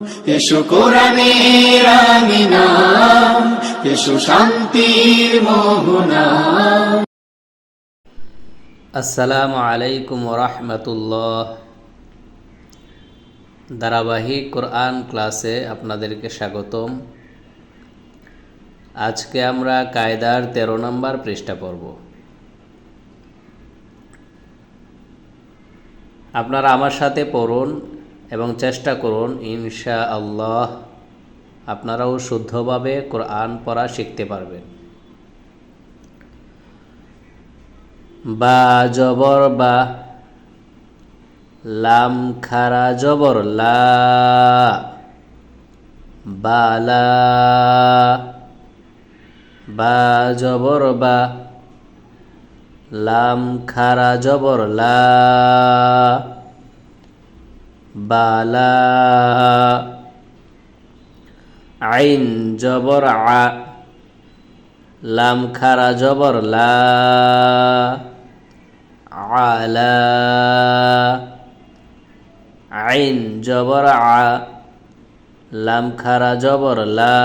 এসো কোরআনের আমিনা, এসো শান্তির মোহনা। আসসালামু আলাইকুম রাহমাতুল্লাহ। ধারাবাহিক কোরআন ক্লাসে আপনাদেরকে স্বাগতম। আজকে আমরা কায়দার 13 নম্বর পৃষ্ঠা পড়ব। আপনারা আমার সাথে পড়ুন এবং চেষ্টা করুন, ইনশাআল্লাহ আপনারাও শুদ্ধভাবে কোরআন পড়া শিখতে পারবেন। বা জবর বা, লাম খারা জবর লা, বালা। বা জবর বা, লাম খারা জবর লা, বালা। আইন জবর আ, লাম খারা জবর লা, আলা। আইন জবর আ, লাম খারা জবর লা,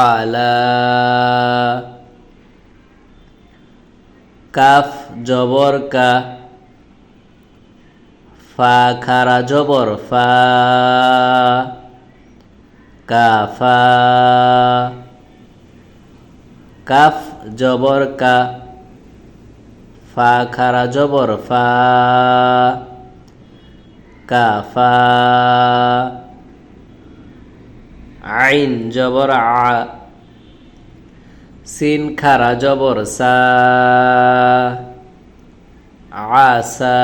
আলা। কাফ জবর কা, ফা খারা জবর ফা, কাফা। কাফ জবর কা, ফা খারা জবর ফা, কাফা। আইন জবর আ, সিন খারা জবর সা, আসা।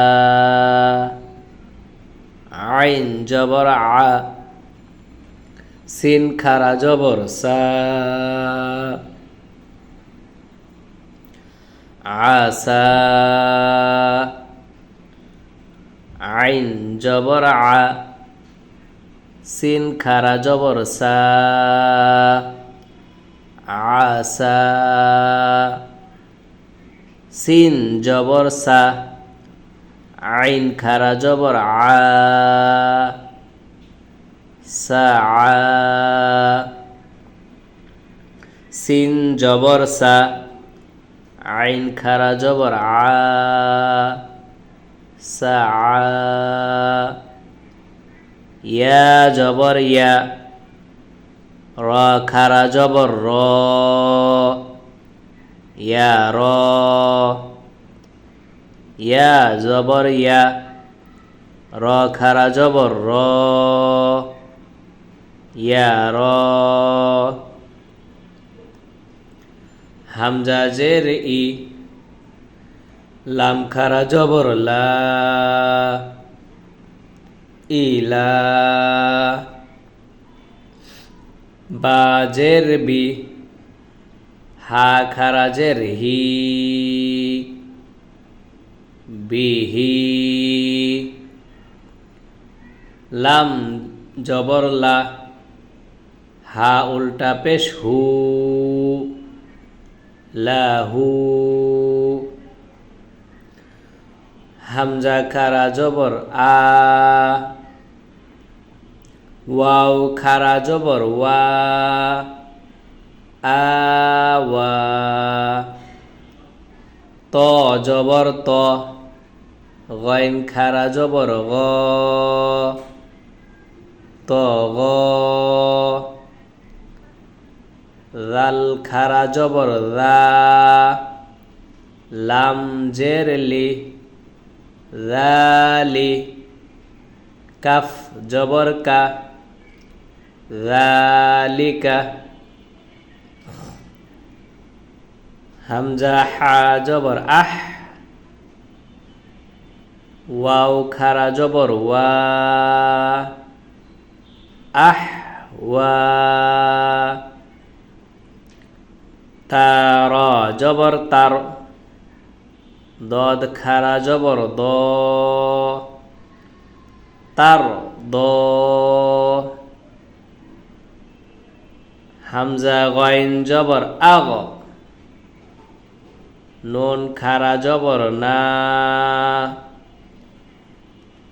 আইন জবর আ, সিন খারা জবর সা, আসা। আইন জবর আ, সিন খারা জবর সা, আসা। সিন জবর সা, আইন খারা জবর আ, সা। সিন জবর সা, আইন খারা জবর আ, সা। ইয়া জবর ইয়া, র খারা জবর র, ইয়া র। ইয়া জবর ইয়া, র খারা জবর র, ইয়া র। হামজা জের ই, লাম খারা জবর লা, ইলা। বা জের বি, হা খারা জের হি, বিহি। লাম জবর লা, হা উল্টা পেশ হু, লাহু। হামজা খারা জবর আ, ওয়াও খারা জবর ওয়া, আওয়া। ত জবর ত, গইন খারা জবর গ, তগ। জাল খারা জবর যা, লাম জের লি, জালি। কাফ জবর কা, জালিকা। হামজা হা জবর আহ, ওয়াও খারা জবর ওয়া, আহ ওয়া। তার জবর তার, দদ খারা জবর দ, তার দ। হামজা গইন জবর আগ, নুন খারা জবর না,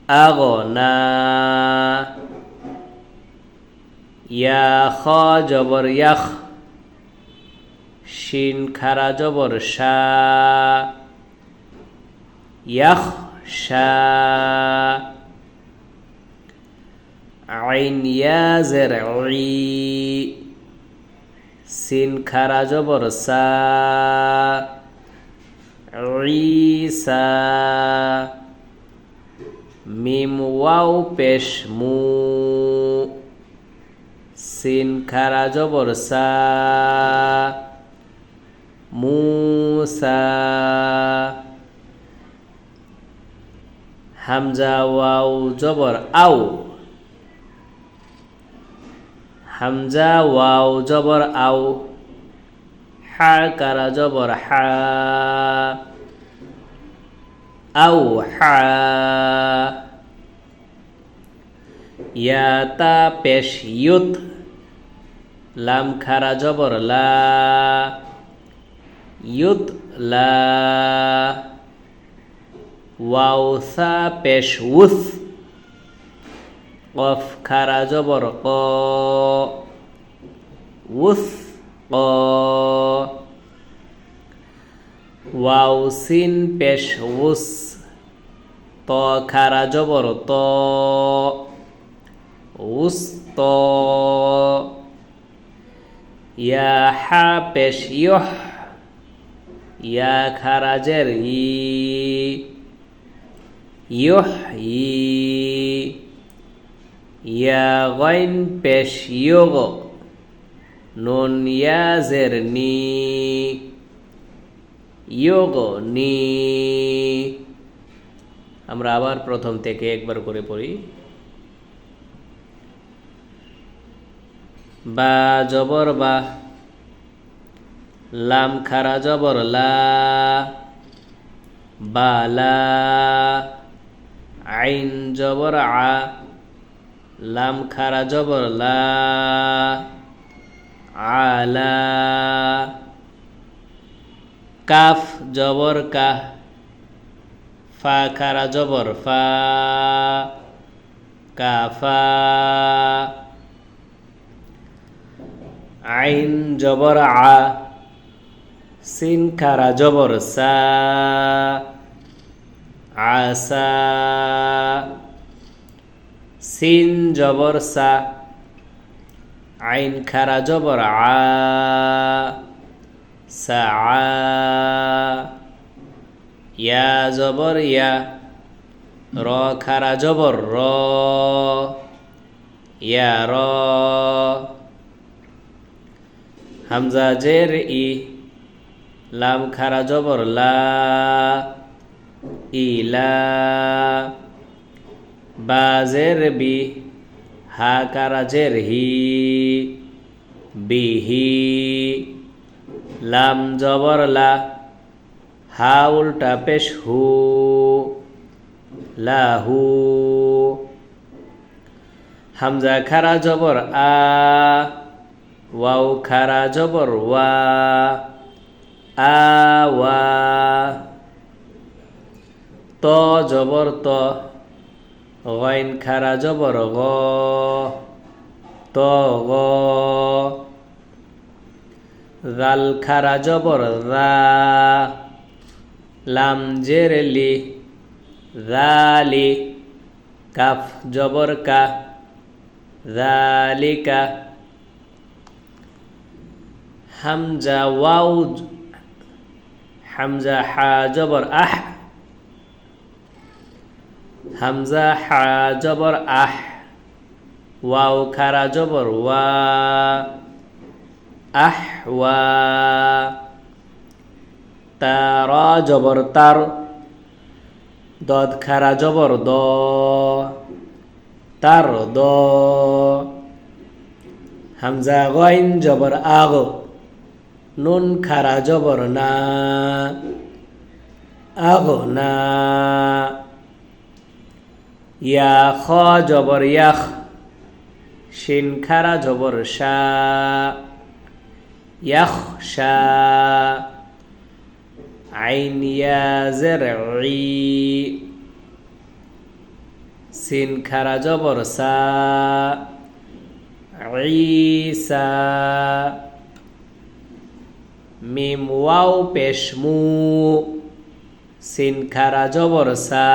আগনা, ইয়া খ জবর ইয়াখ, শিন খারা জবর শা, ইয়াখশা, আইন ইয়া জের ই, সিন খারা জবর সা, ঈসা, মিম ওয়াও পেশ মু, সিন খারা জবর সা, মুসা, হামজা ওয়াও জবর আও, হামজা ওয়াও জবর আও, হা কারা জবর হা, আও হা, ইয়া তা পেশ ইউত, লাম খারা জবর লা, ইউত লা, ওয়াও সা পেশ উস, কফ খারা জবর ক, উস ক, ওয়াও সিন পেশ উস, ত খারা জবর ত, উস ত, ইয়া হা পেশ ইয়হ, ইয়া খারা জের ই, ইয়হ ই, ইয়া গাইন পেশ ইয়োগ, নুন ইয়া জের নি, ইয়োগ নি। আমরা আবার প্রথম থেকে একবার করে পড়ি। বা জবর বা, লাম খারা জবর লা, বালা, আইন জবর আ, লাম খারা জবর লা, আলা, কাফ জবর কা, ফা খারা জবর ফা, কাফা, আইন জবর আ, সিন খারা জবর সা, আসা, সিন জবর সা, আইন খারা জবর আ, সা, ইয়া জবর ইয়া, র খারা জবর র, ইয়া র, হামজা জের ই, লাম খারা জবর লা, ইলা, বা জের বি, হা কারা জের হি, বিহি, লাম জবর লা, হা উল্টা পেশ হু, লাহু, হামজা খারা জবর আ, ওয়াও খারা জবর ওয়া, আওয়া, ত জবর ত, গাইন খারা জবর গ, ত গ, জাল খারা জবর যা, লাম জের লি, জালি, কাফ জবর কা, জালিকা, হামজা ওয়াও, হামজা হা জবর আহ, হামজা হা জবর আহ, ওয়াও খারা জবর ওয়া, আহ ওয়া, তারা জবর তার, দদ খারা জবর দ, তার দ, হামজা গাইন জবর আগ, নুন খারা জবর না, আগ না, ইয়া খ জবর ইয়াখ, শিন খারা জবর শা, ইয়াখশা, আইন ইয়া জের ই, সিন খারা জবর সা ঈসা মিম ওয়াও পেশ মু সিন খারা জবর সা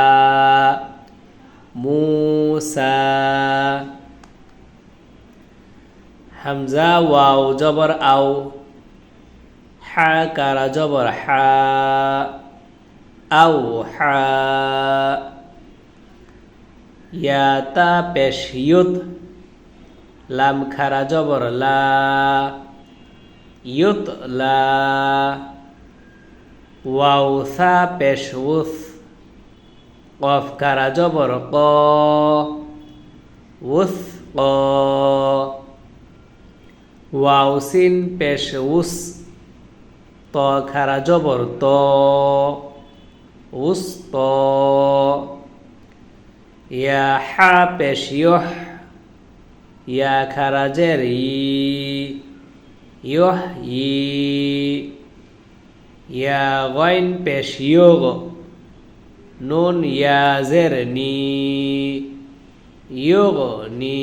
মুসা হামজা ওয়াও জবর আও হা কারা জবর হা আও হা ইয়া তা পেশ ইউত লাম খারা জবর লা ইউত লা ওয়াও সা পেশ উস কফ কারা জবর ক উস ক ওয়াও সিন পেশ উস ত খারা জবর ত উস ত ইয়া হা পেশ ইয়হ ইয়া খারা জের ই ইয়হ ই ইয়া গাইন পেশ ইয়োগ নুন ইয়া জের নি ইয়োগ নি